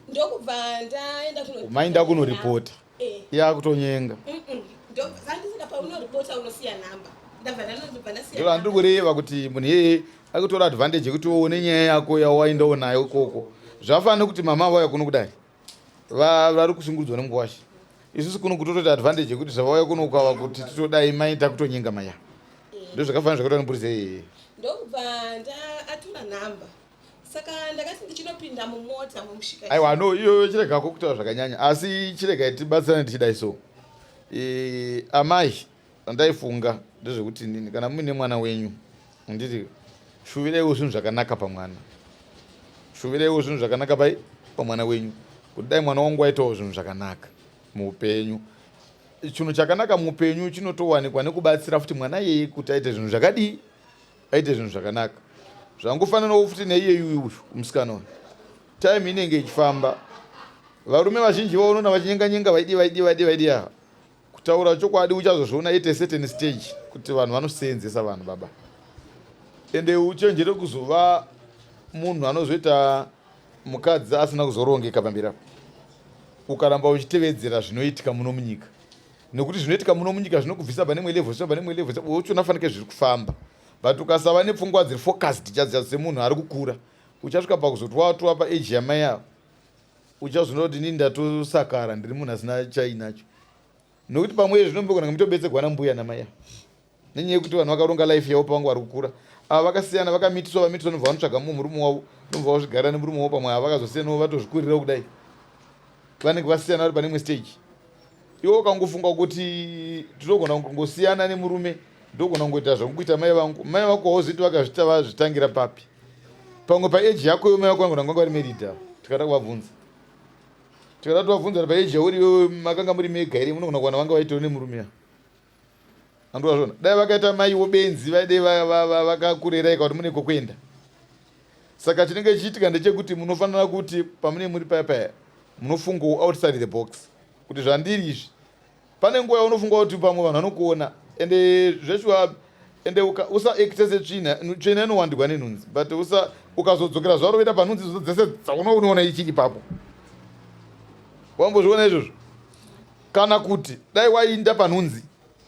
ndokubva ndaenda mainda kunoripota yakutonyenga handisika paunoripota unosiya namba ndabva ndanobva ndasiya ndo handiri kureva kuti munhu iyeye akutora advantage yekuti uone nyaya yako yawaindawo nayo ikoko zvafanira kuti mama vauya kuno kudai vari kusungurudzwa nemukuwashi isusu kuno kutototi advantage yekuti zvavauya kuno ukava kuti titodai maita kutonyenga maya ndo zvakafanira zvakaita nepurisa iyeye ndokubva atora namba saka ndakati ndichinopinda mumota mumusvika aiwa no iyoyo chiregako kutaura zvakanyanya asi chiregai tibatsirane tichidai so amai andaifunga ndezvekuti nini kana muine mwana wenyu nditi shuvireiwo zvinhu zvakanaka pamwana shuvireiwo zvinhu zvakanaka pamwana wenyu kuti dai mwana wangu aitawo zvinhu zvakanaka muupenyu chinhu chakanaka muupenyu chinotowanikwa nekubatsira futi mwana iyeye kuti aite zvinhu zvakadii aite zvinhu zvakanaka zvangofananawo futi neiyeyu uyu musikana uyu time inenge ichifamba varume vazhinji vaunona vachinyenganyenga vaidi kutaura chokwadi uchazozviona ite certain stage kuti vanhu vanoseenzesa vanhu baba ende uchenjere kuzova munhu anozoita mukadzi asina kuzorongeka pamberi apo ukaramba uchitevedzera zvinoitika muno munyika, nekuti zvinoitika muno munyika zvinokubvisa pane imwe level zvicha pane imwe level uchonafanike zviri kufamba. But ukasava nepfungwa dziri focused chazicha semunhu ari kukura, uchasvika pakuzoti watova paage yamai yavo uchazonoti inini ndatosakara ndiri munhu asina chainacho, nokuti pamwe zvinombogona mitobetserwa nambuya namai yavo nenyaya yekuti vanhu vakaronga life yavo pavangu vari kukura. Ava vakasiyana, vakamitiswa nobva vanotsvaga mumwe murume wavo, nobva vazvigara nemurume wavo, pamwe ava vakazosiyanawo vatozvikurira kudai, vanenge vasiyana vari pane imwe stage. Iwo ukangofunga kuti tinogona kungosiyana nemurume ndogona kungoita zvakuita mai vangu, mai vako wauziti vakazvita vazvitangira papi? Pamwe paage yako yo mai vako vangona kwanga vari married. Tikada kuvabvunza, tikada tovabvunza paage yauri makanga muri mega here munogona kuwana vanga vaitawo nemurume ya andovazvona. Dai vakaita maiwo benzi vaidei vakakurerai kuti mune kokuenda. Saka chinenge chichiitika ndechekuti munofanira kuti pamune muri paya munofungawo outside the box, kuti zvandiri izvi pane nguva yaunofunga kuti pamwe vanhu vanokuona ende zveshuwa ende usaekte setsvina. Tsvina inowandirwa nenhunzi, but ukazodzokera zvaro uita panhunzi dzese dzaunoona ichiri ipapo. Wambozviona izvozvo? Kana kuti dai wainda panhunzi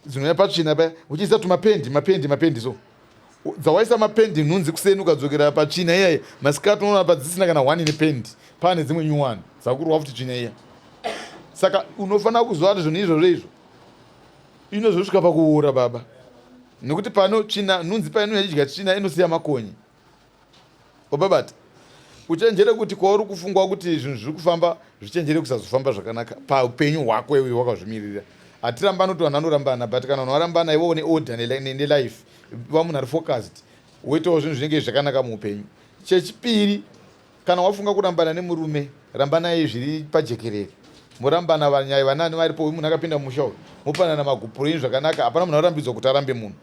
dzinouya patsvina paya uchiisa tumapendi so dzawaisa mapendi nhunzi kuseni ukadzokera patsvina iyayi masikati unoona padzisina kana 1 nependi, pane dzimwe nyuwani dzakurwa futi tsvina iya. Saka unofanira kuziva kuti zvinhu izvozvo izvo inozosvika pakuora baba, nekuti pano tsvina nhunzi painouya ichidya tsvina inosiya makonye. Obabata uchenjere kuti kwauri kufungwa kuti zvinhu zviri kufamba zvichenjere kusazofamba zvakanaka paupenyu hwako iwe wakazvimirira. Hatiramba noti vanhu vanorambana, but kana vanhu varambana ivo une order nelife, va munhu ari focused, woitawo zvinhu zvinenge zvakanaka muupenyu. Chechipiri, kana wafunga kurambana nemurume, rambanai zviri pajekerere. Murambana vanyaya vanani varipo, munhu akapinda mumusha uyu mopanana magupuro enyu zvakanaka, hapana munhu arambidzwa kuti arambe munhu.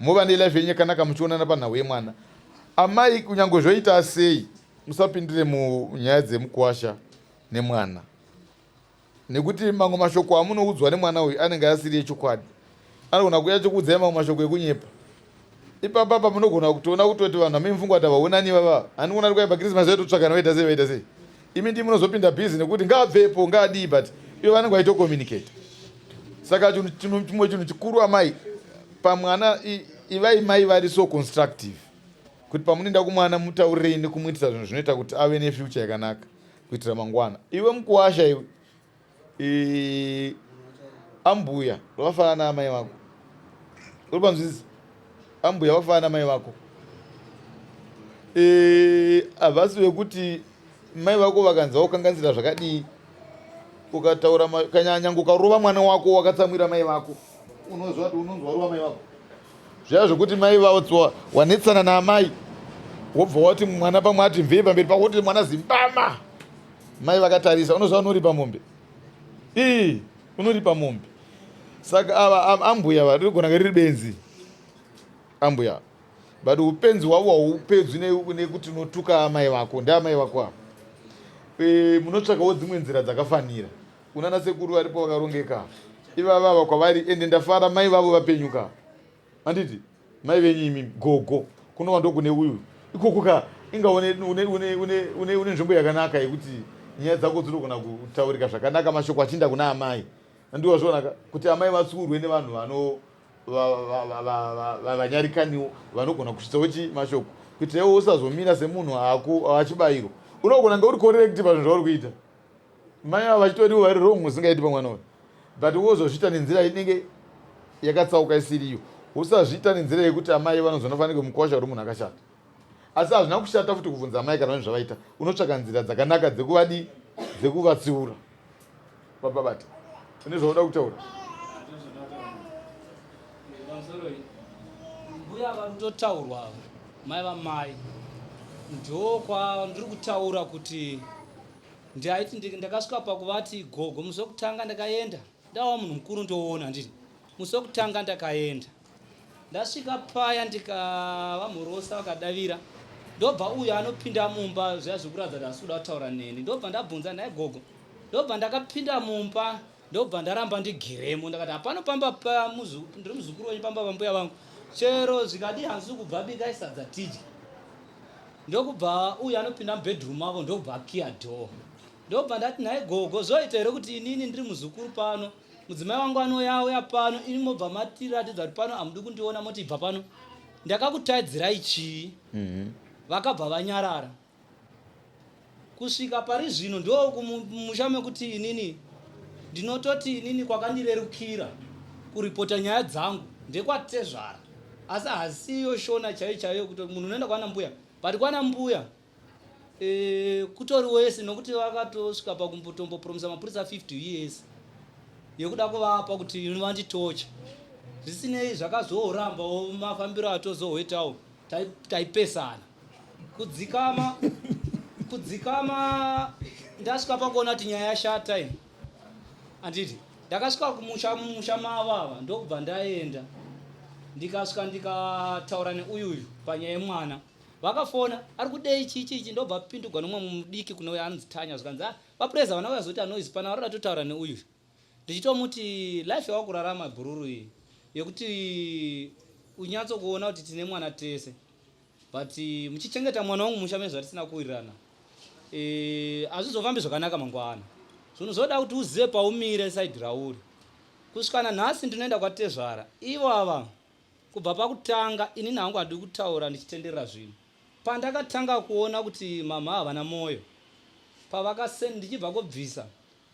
Mova nelife yenyu yakanaka muchionana panhau yemwana. Amai kunyange zvoita sei musapindire munyaya dzemukuwasha nemwana, nekuti mamwe mashoko amunoudzwa nemwana uyu anenge asiri echokwadi, anogona kuuya chikuudzai mamwe mashoko ekunyepa. Ipapa pamunogona kutoona kutoti vanhu vamemfunga kuti havaonani vava handikuona kuti pakrismas yaitotsvakana vaita sei. Imi ndimi munozopinda bhizi nekuti ngaabvepo ngaadii, but ivo vanenge vaitocommunicate. Saka chimwe chinhu chikuru amai pamwana ivai mai vari so constructive, kuti pamunoenda kumwana mutaurirei nekumuitisa zvinhu zvinoita kuti ave nefuture yakanaka kuitira mangwana. Iwe mukuwasha iwe ambuya vafanana naamai vako, uri panzvisi? Ambuya vafanana naamai vako. Havasi vekuti mai vako vakanza ukanganzira zvakadii, ukataura kanyanyange ukarova mwana wako wakatsamwira mai vako, unozwa kuti unonzwa rova mai vako. Zvaya zvokuti mai vavo wanetsana naamai wobva wati mwana pamwe ati mvei pamberi pako kuti mwana zimbama, mai vakatarisa unozva unori pamombe, unori pamombe. Saka ava ambuya vari kugona riri benzi ambuya, but upenzi hwavo haupedzwi nekuti unotuka amai vako. Ndeamai vako ava munotsvakawo dzimwe nzira dzakafanira. Unana sekuru varipo vakarongeka, ivavava kwavari ende ndafara mai vavo vapenyuka. Handiti mai venyu imi gogo kunova ndokune uyu ikokuka inga une nzvimbo yakanaka yekuti nyaya dzako dzinogona kutaurika zvakanaka, mashoko achinda kuna amai. Ndiwo zvonaka kuti amai vatsurwe nevanhu vanyarikaniwo vanogona kusvitsawo mashoko, kuti iwe usazomira semunhu achibayiro. Unogona ngauri correct pazvinhu zvauri kuita, mai ava vachitoriwo vari wrong usingaiti pamwana uyu, but wozozviita nenzira inenge yakatsauka isiriyo. Usazviita nenzira yekuti amai vanozonofanira mukuwasha uri munhu akashata. Asi hazvina kushata futi kubvunza amai kana zvavaita, unotsvaka nzira dzakanaka dzekuvadi dzekuvatsiura. Bababata une zvauda kutaura? Mbuya varutotaurwa mai vamai ndokwa ndiri kutaura kuti ndaiti ndakasvika pakuvati gogo musi wekutanga ndakaenda ndava munhu mukuru ndoona ndiri musi wekutanga ndakaenda ndasvika paya ndikava mhorosa vakadavira ndobva uyu anopinda mumba zviya zvekuradza kuti asikuda kutaura neni ndobva ndabvunza naye gogo ndobva ndakapinda mumba ndobva ndaramba ndigiremo ndakati hapano pamba ndiri muzukuru wenyu pamba pambuya vangu chero zvikadi hanzi kubva bika isadza tidya ndokubva uyu anopinda mubedroom avo ndobva akiya door ndobva ndati naye gogo zoita here kuti inini ndiri muzukuru pano mudzimai wangu anoyauya pano ini mobva matiratidza kuti pano hamudi kundiona moti ibva pano ndakakutaidzirai chii vakabva vanyarara kusvika pari zvino ndo kumusha mekuti inini ndinototi inini kwakandirerukira kuripota nyaya dzangu ndekwatezvara asi hasiyo shona chaiyo chaiyo kuti munhu unoenda kwana mbuya but kwana mbuya kutori wese nokuti vakatosvika pakumbotombopromisa mapurisa 50 years yekuda kuvapa kuti vanditocha zvisinei zvakazorambawo mafambiro atozohwetawo taipesana kudzikama ndasvika pakuona kuti nyaya yashata ini handiti ndakasvika kumusha mavava ndokubva ndaenda ndikasvika ndikataura neuyuyu panyaya yemwana vakafona ari kudei chichichi ndobva pindigwa nomwe mudiki kuno anozitanya zvikanzi vapureza vana vazoti anoisi pana varada totaura neuyuyu ndichitomuti life yawakurarama bhururu iyi yekuti unyatsokuona kuti tine mwana tese but muchichengeta mwana wangu musha mezvatisina kuwirirana hazvizofambi zvakanaka mangwana zvinhu zvoda kuti uzive paumire saidi rauri kusvikana nhasi ndinoenda kwatezvara ivo ava kubva pakutanga inini hangu handiri kutaura ndichitenderera zvinhu pandakatanga kuona kuti mama havana moyo pavakaseni ndichibva kubvisa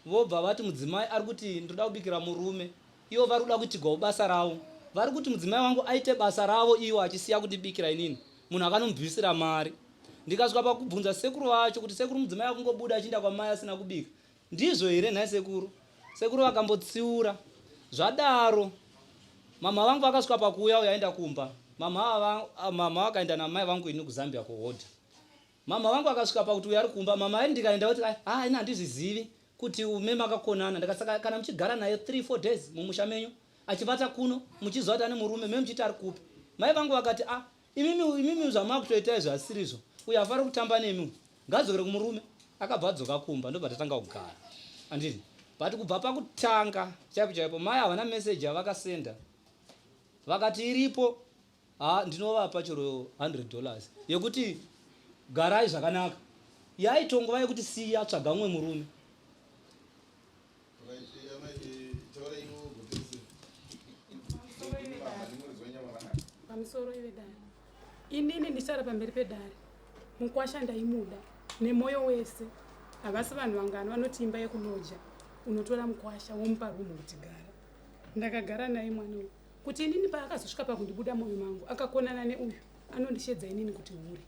vobva vati mudzimai ari kuti ndoda kubikira murume ivo vari kuda kuitigwawo basa ravo vari kuti mudzimai wangu aite basa ravo ivo achisiya kutibikira inini munhu akanomubvisira mari ndikasvika pakubvunza sekuru vacho kuti sekuru mudzimai akungobuda achienda kwamai asina kubika ndizvo here nhai sekuru vakambotsiura zvadaro mama vangu vakasvika pakuuya uyaenda kumba mama vakaenda namai vangu ini kuzambia kuhodha mama vangu akasvika pakuti uya ari kumba mama ari ndikaenda kuti ina handizvizivi kuti ume makakonana ndikasaka kana muchigara naye 3-4 days mumusha menyu achivata kuno muchiziva kuti ane murume me muchiti ari kupi mai vangu vakati imimi zvamakutoitai zvasirizvo uyo afari kutamba nemi ngadzokere kumurume akabva adzoka kumba ndobva tatanga kugara handiti but kubva pakutanga chaipo chaipo mai havana meseji avakasenda vakati iripo ndinovapa chero $100 yekuti garai zvakanaka yaitongova yekuti siya tsvaga umwe murume pamusoro ivedare inini ndichara pamberi pedare mukwasha ndaimuda nemwoyo wese havasi vanhu vangano vanoti imba yekuloja unotora mukwasha womupa rumu kuti gara ndakagara naye mwana uyu kuti inini paakazosvika pakundibuda mwoyo mangu akakonana neuyu anondishedza inini kuti uri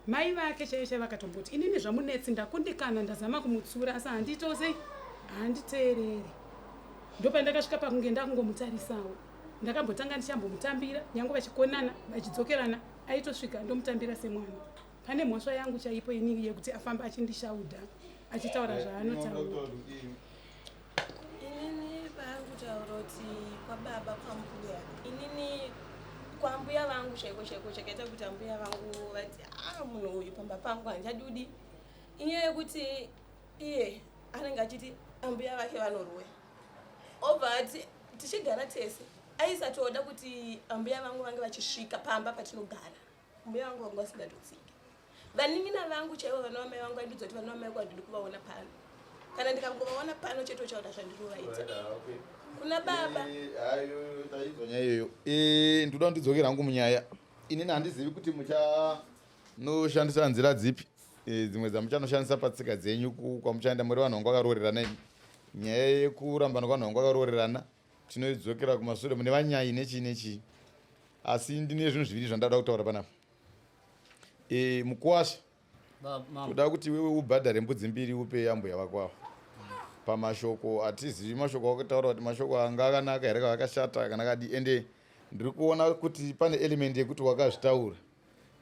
mai vake chaiye vakatomboti inini zvamunetsi ndakundikana ndazama kumutsura asi handitose handiteereri ndopandakasvika pakunge ndakungomutarisawo ndakambotanga ndichambomutambira nyange vachikonana vachidzokerana aitosvika ndomutambira semwana pane mhosva yangu chaipo inini yekuti afamba achindishaudha achitaura zvaanotaura inini vaakutaura kuti kwababa kwambuya inini kwambuya vangu chaiko chaiko chakaita kuti ambuya vangu vati munhu uyu pamba pangu handichadudi inyaya yekuti iye anenge achiti ambuya vake vanorwe obva ati tichigara tese aisatoda kuti ambuya vangu vange vachisvika pamba patinogara mbuya vangu vangu vasingatotsiki vanin'ina vangu chaivo vana vamai vangu andidzoti vana vamai vangu handidi kuvaona pano kana ndikangovaona pano cheto chaona zvandinovaita kuna baba iyoyo ndoda kundidzokera hangu munyaya inini handizivi kuti muchanoshandisa nzira dzipi dzimwe dzamuchanoshandisa patsika dzenyu kwamuchaenda muri vanhu vangu vakarorerana imi nyaya yekuramba nokwanhu vangu vakarorerana tinoidzokera kumashure mune vanyai nechii asi ndine zvinhu zviviri zvandada kutaura panapa mukuwasha kuda kuti wewe ubhadhare mbudzi mbiri upe ambuya vakwavo pamashoko hatizivi mashoko akutaura kuti mashoko anga akanaka here kavakashata kana kadi ende ndiri kuona kuti pane element yekuti wakazvitaura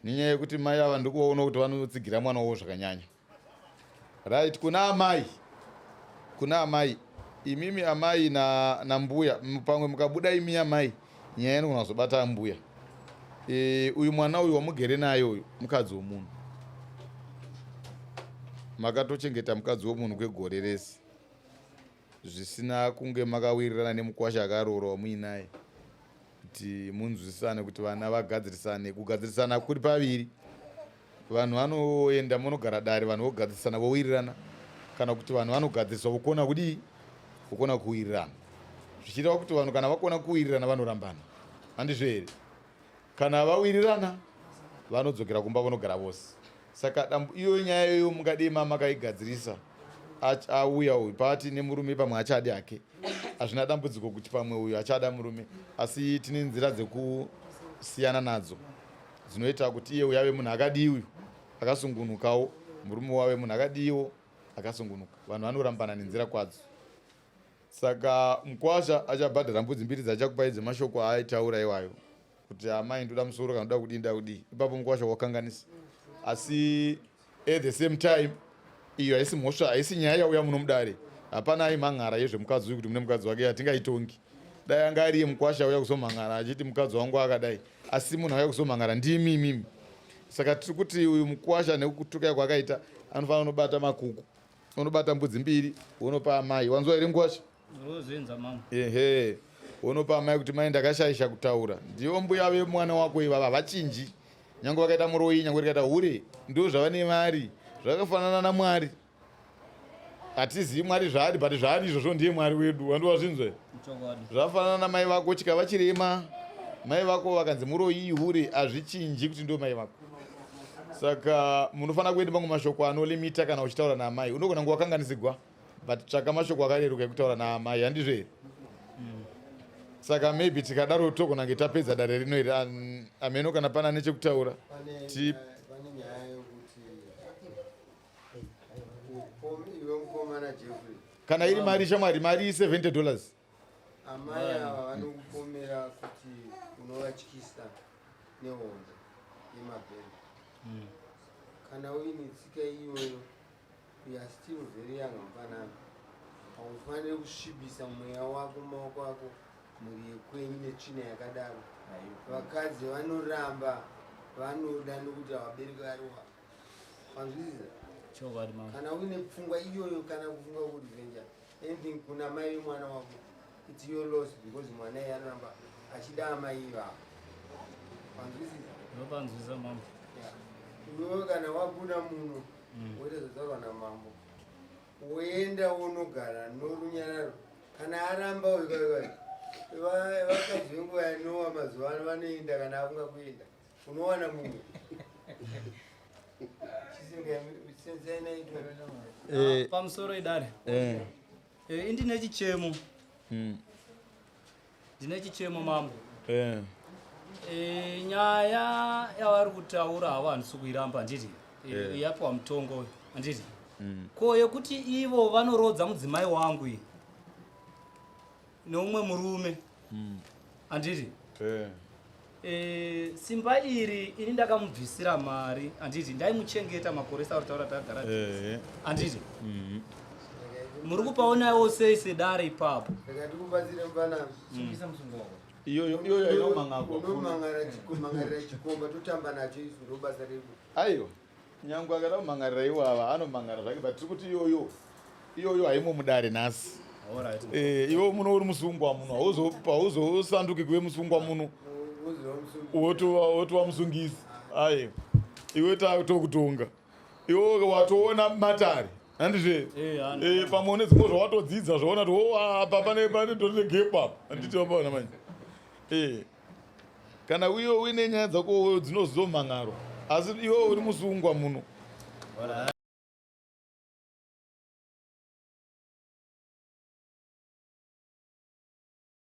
nenyaya yekuti mai ava ndiri kuona kuti vanotsigira mwana wavo zvakanyanya right kuna amai imimi amai nambuya pamwe mukabuda imi amai nyaya inogona kuzobata ambuya uyu mwana uyu wamugere naye uyu mukadzi womunhu makatochengeta mukadzi womunhu kwegore rese zvisina kunge makawirirana nemukwasha akaroorwa muinaye kuti munzwisisane kuti vana vagadzirisane kugadzirisana kuri paviri vanhu vanoenda munogara dare, vanhu vogadzisana vowirirana, kana kuti vanhu vanogadziswa vokona kudii, vokona kuwirirana, zvichireva kuti vanhu kana vakona kuwirirana vanorambana, handizvo here? Kana vawirirana vanodzokera kumba vanogara vose. Saka iyo nyaya iyoyo mungadi makaigadzirisa auya uyu pati nemurume pamwe achadi hake, hazvina dambudziko kuti pamwe uyu achada murume, asi tine nzira dzekusiyana nadzo dzinoita kuti iye yave munhu akadii uyu akasungunukawo, murume wave munhu akadiiwo akasungunuka. Vanhu vanorambana nenzira kwadzo. Saka mukwasha achabhadhara mbudzi mbiri dzachakupai dzemashoko aaitaura iwayo kuti amai ndoda musoro kana ndoda kudii ndoda kudii, ipapo mukwasha wakanganisa. Asi at the same time iyo haisi mhosva, haisi nyaya yauya muno mudare, hapana aimhan'ara yezvemukadzi uyu kuti mune mukadzi wake hatingaitongi. Dai anga ariye mukwasha auya kuzomhan'ara achiti mukadzi wangu akadai, asi munhu auya kuzomhan'ara ndimi imimi. Saka tiri kuti uyu mukwasha nekutukai kwakaita anofanira unobata makuku, unobata mbudzi mbiri, unopa amai. Wanzwa here mukwasha? Rozenza mama. Ehe, unopa amai kuti mai ndakashaisha kutaura, ndiyo mbuya vemwana wako ivava vachinji, nyange vakaita muroyi, nyange vakaita hure, ndo zvavane mari, zvakafanana naMwari. Hatizivi Mwari zvaari, but zvaari izvozvo ndiye Mwari wedu, wandowazvinzwa here? Zvafanana namai vako chikava chirema, mai vako vakanzi muroyi, hure, hazvichinji kuti ndo mai vako. Saka munofanira kuenda mamwe mashoko anolimita kana uchitaura naamai. Unogona nguva wakanganisigwa, but tsvaka mashoko akareruka ekutaura naamai, handizvo here? Saka maybe tikadaro togona kunge tapedza dare rino iri. Ameno kana pana nechekutaura. Pane nyaya yokuti iwe mukomana Jeffrey, kana iri mari shamwari, mari $70. amai ava vanokupomera kuti unovatyisa nehondo yemabheni. Kana uine tsika iyoyo, you are still very young mufanana, haufaniri kusvibisa mweya wako mumaoko ako mhuri yekwenyu netsvina yakadaro. Vakadzi vanoramba vanoda nokuti havabereki variwa, wanzwisisa? Kana uine pfungwa iyoyo, kana kufunga kurivenja anything kuna mai vemwana wako, it's your loss, because mwana iye anoramba achida amai ivavo, wanzwisisa? Iwewe kana wabuda muno woita zvatarwa namambo, woenda wonogara norunyararo, kana aramba vakadzi venguva yanowa mazuva ano vanoenda, kana afunga kuenda unowana mumwe pamusoro idare indine chichemo, ndine chichemo mambo. Nyaya yavari kutaura hava handisi kuiramba, handiti yapiwa mutongo, handiti ko yekuti ivo vanorodza mudzimai wangu iyi neumwe murume, handiti simba iri ini ndakamubvisira mari, handiti ndaimuchengeta makore sauritaura tagara, handiti muri kupaonawo sei sedare ipapo. ndikatikubatsire mufanana Iyoyo unomhangarira chikomba totamba nacho isu ndobasa redu. aiwa, nyange akada kumhangarira ivava anomhangarira zvake, but tiri kuti iyoyo haimo mudare nhasi. Iwe muno uri musungwa muno, hauzosanduki kuve musungwa muno wotova musungisi. Aiwa, iwe tokutonga, iwe watoona matare, handizve pamwe une dzimwe zvawatodzidza zvaona kuti apa pane ndorine gap apa, handiti wapaona manje. Kana uine nyaya dzako dzinozomhan'aro, asi iwe uri musungwa muno.